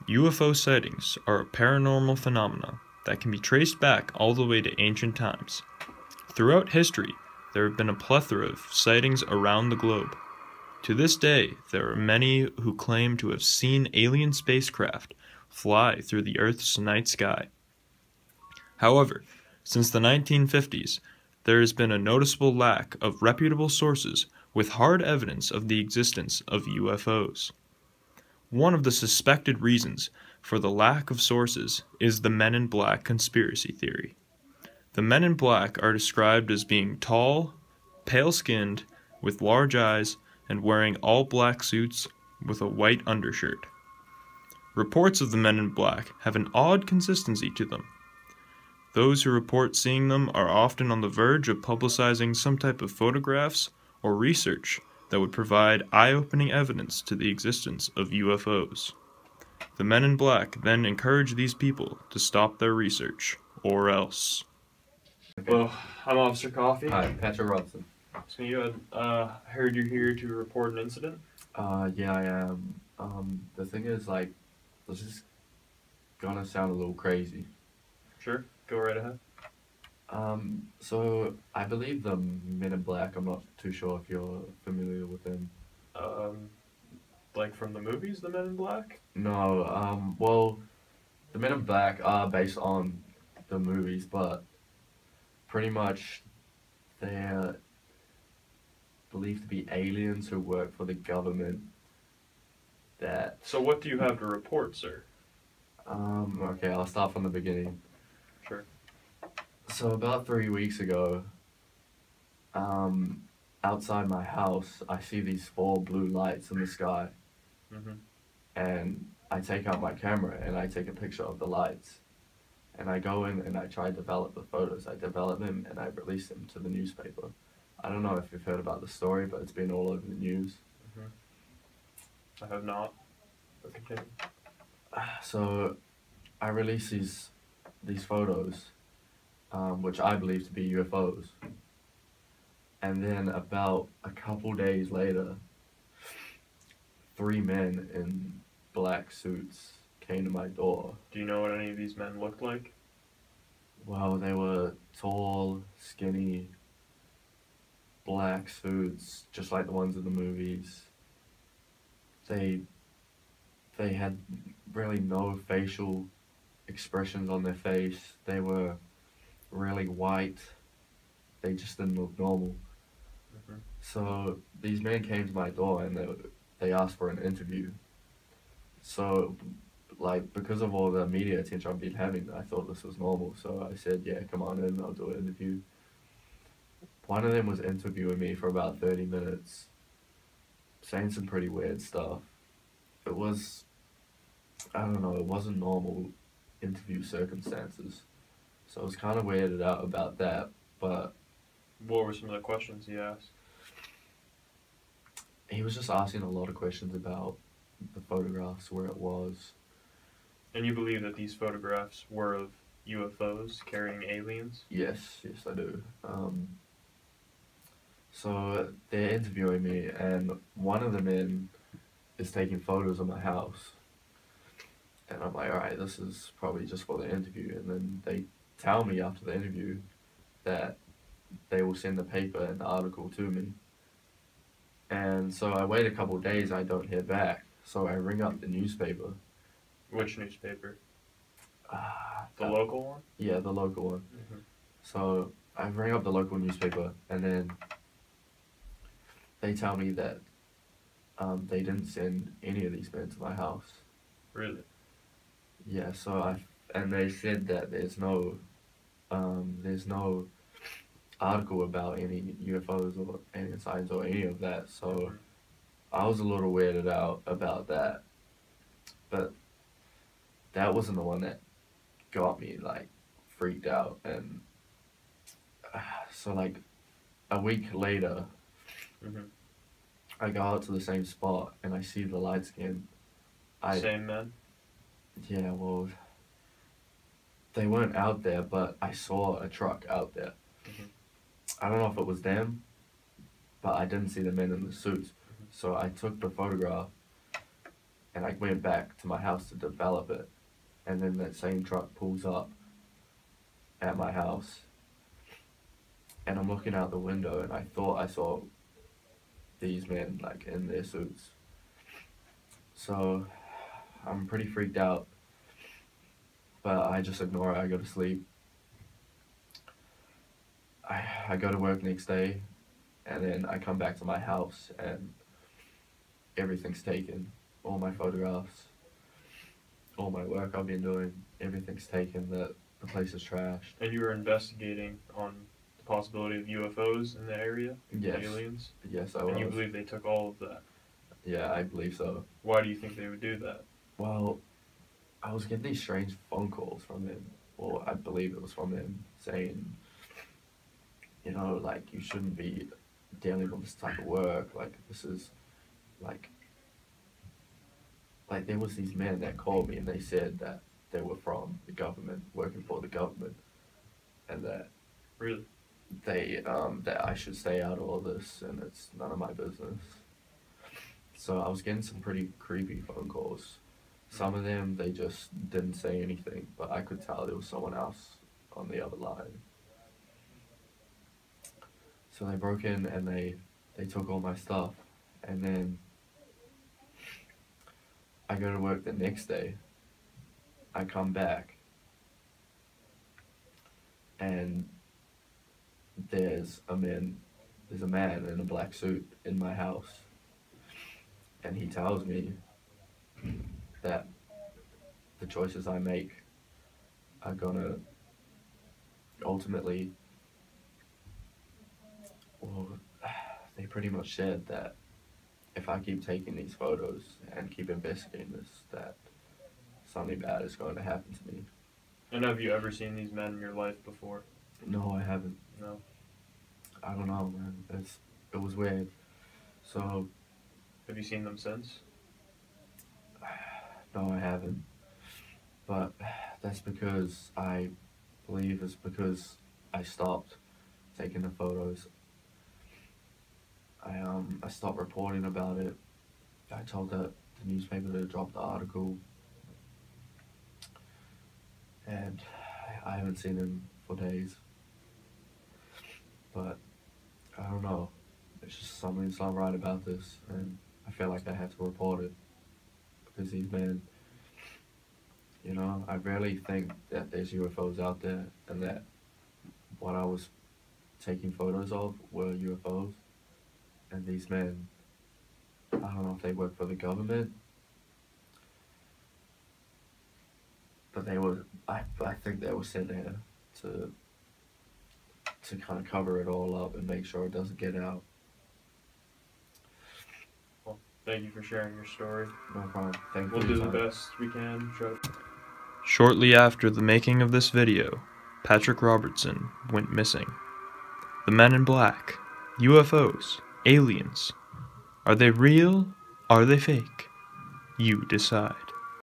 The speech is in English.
UFO sightings are a paranormal phenomena that can be traced back all the way to ancient times. Throughout history, there have been a plethora of sightings around the globe. To this day, there are many who claim to have seen alien spacecraft fly through the Earth's night sky. However, since the 1950s, there has been a noticeable lack of reputable sources with hard evidence of the existence of UFOs. One of the suspected reasons for the lack of sources is the Men in Black conspiracy theory. The Men in Black are described as being tall, pale-skinned, with large eyes, and wearing all black suits with a white undershirt. Reports of the Men in Black have an odd consistency to them. Those who report seeing them are often on the verge of publicizing some type of photographs or research that would provide eye-opening evidence to the existence of UFOs. The Men in Black then encourage these people to stop their research, or else. Well, I'm Officer Coffee. Hi, Patrick Robinson. So you had heard you're here to report an incident? Yeah, I am. The thing is, like, this is gonna sound a little crazy. Sure, go right ahead. So I believe the Men in Black, I'm not too sure if you're familiar with them. Like from the movies, The Men in Black? No, well, the Men in Black are based on the movies, but pretty much they're believed to be aliens who work for the government that... So what do you have to report, sir? Okay, I'll start from the beginning. Sure. So about 3 weeks ago, outside my house, I see these 4 blue lights in the sky. Mm-hmm. And I take out my camera and I take a picture of the lights. And I go in and I try to develop the photos. I develop them and I release them to the newspaper. I don't know if you've heard about the story, but it's been all over the news. Mm-hmm. I have not, but continue. So I release these photos, which I believe to be UFOs. And then about a couple days later, 3 men in black suits came to my door. Do you know what any of these men looked like? Well, they were tall, skinny, black suits, just like the ones in the movies. They had really no facial expressions on their face. They were really white. They just didn't look normal. Mm-hmm. So these men came to my door and they asked for an interview. So, like, because of all the media attention I've been having, I thought this was normal. So I said, yeah, come on in, I'll do an interview. One of them was interviewing me for about 30 minutes, saying some pretty weird stuff. It was, I don't know, it wasn't normal interview circumstances. So I was kind of weirded out about that, but... What were some of the questions he asked? He was just asking a lot of questions about the photographs, where it was. And you believe that these photographs were of UFOs carrying aliens? Yes, I do. So they're interviewing me, and one of the men is taking photos of my house. And I'm like, alright, this is probably just for the interview. And then they tell me after the interview that they will send the paper and the article to me. And so I wait a couple of days, I don't hear back. So I ring up the newspaper. Which newspaper? The local one? Yeah, the local one. Mm-hmm. So I ring up the local newspaper, and then they tell me that they didn't send any of these men to my house. Really? Yeah, so and they said that there's no article about any UFOs or alien sightings or any of that, so I was a little weirded out about that. But that wasn't the one that got me, like, freaked out. And so, like, a week later, Mm-hmm. I go out to the same spot and I see the lights again. Same men? Yeah, well, they weren't out there, but I saw a truck out there. Mm-hmm. I don't know if it was them, but I didn't see the men in the suits. Mm-hmm. So I took the photograph and I went back to my house to develop it, and then that same truck pulls up at my house, and I'm looking out the window, and I thought I saw these men like in their suits. So I'm pretty freaked out, but I just ignore it. I go to sleep. I go to work next day, and then I come back to my house, and everything's taken. All my photographs, all my work I've been doing, everything's taken. The place is trashed. And you were investigating on the possibility of UFOs in the area? Yes. Aliens? Yes, I was. And you believe they took all of that? Yeah, I believe so. Why do you think they would do that? Well, I was getting these strange phone calls from him. Well, I believe it was from him saying, you know, like, you shouldn't be dealing with this type of work. Like, this is, like, there was these men that called me and they said that they were from the government, working for the government, and that Really? they, that I should stay out of all this and it's none of my business. So I was getting some pretty creepy phone calls. Some of them, they just didn't say anything, but I could tell there was someone else on the other line. So they broke in and they took all my stuff, and then I go to work the next day. I come back, and there's a man in a black suit in my house, and he tells me that the choices I make are gonna ultimately, well, they pretty much said that if I keep taking these photos and keep investigating this, that something bad is going to happen to me. And have you ever seen these men in your life before? No, I haven't. No. I don't know, man. It was weird. So, Have you seen them since? no, I haven't. But that's because I believe it's because I stopped taking the photos. I stopped reporting about it. I told the newspaper to drop the article, and I haven't seen him for days. But I don't know. It's just something's not right about this, and I feel like I have to report it because these men, you know, I really think that there's UFOs out there, and that what I was taking photos of were UFOs. And these men, I don't know if they work for the government, but I think they were sent there to kind of cover it all up and make sure it doesn't get out. Well, thank you for sharing your story. No problem. Thank you. We'll for do your the time. best we can. Try to... Shortly after the making of this video, Patrick Robertson went missing. The men in black, UFOs, aliens. Are they real? Are they fake? You decide.